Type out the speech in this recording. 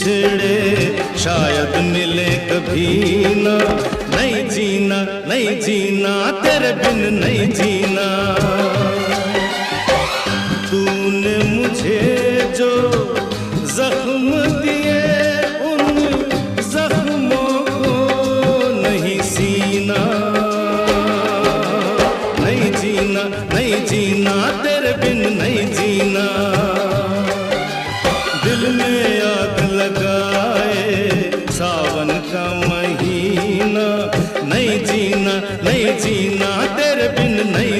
बिछड़े शायद मिले कभी ना। नहीं जीना, नहीं जीना, तेरे बिन नहीं जीना। तूने मुझे जो जख्म दिए उन जख्मों को नहीं सीना। नहीं जीना, नहीं जीना, तेरे बिन नहीं जीना। दिल में आग लगाए सावन का महीना। नहीं जीना, नहीं जीना, तेरे बिन नहीं